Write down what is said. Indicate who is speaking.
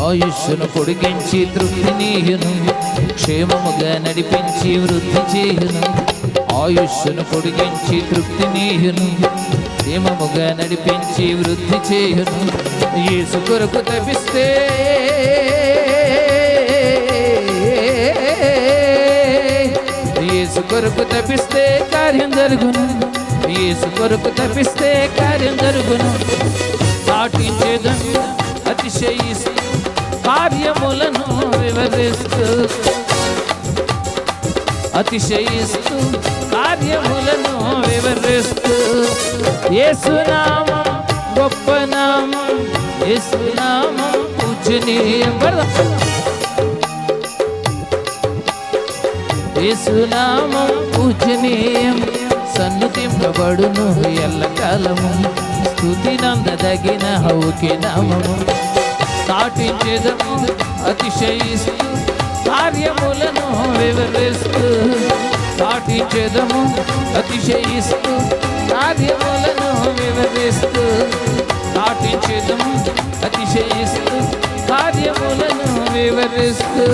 Speaker 1: ఆయుష్ను పొడిగించి తృప్తినీయును, క్షేమముగా నడిపించి వృద్ధి చేయును. ఆయుష్ను పొడిగించి తృప్తినీయును, క్షేమముగా నడిపించి వృద్ధి చేయును. యేసు కొరకు తపిస్తే యేసు కొరకు తపిస్తే కార్యం జరుగును. యేసు కొరకు తపిస్తే కార్యం జరుగును. పాటించేదను అతిశయిస్తూ కార్యములను వివరిస్తూ, అతిశయిస్తూ కార్యములను వివరిస్తూ, యేసునామం గొప్ప నామం, యేసునామం పూజనీయం. యేసునామం పూజనీయం, సన్నుతింపబడును ఎల్లకాలము. స్తుతినందదగిన హౌకి నామము. సాటించెదము అతిశయిస్తూ కార్యములను వివరిస్తూ, సాటించెదము అతిశయిస్తూ కార్యములను వివరిస్తూ, సాటించెదము అతిశయిస్తూ కార్యములను వివరిస్తూ.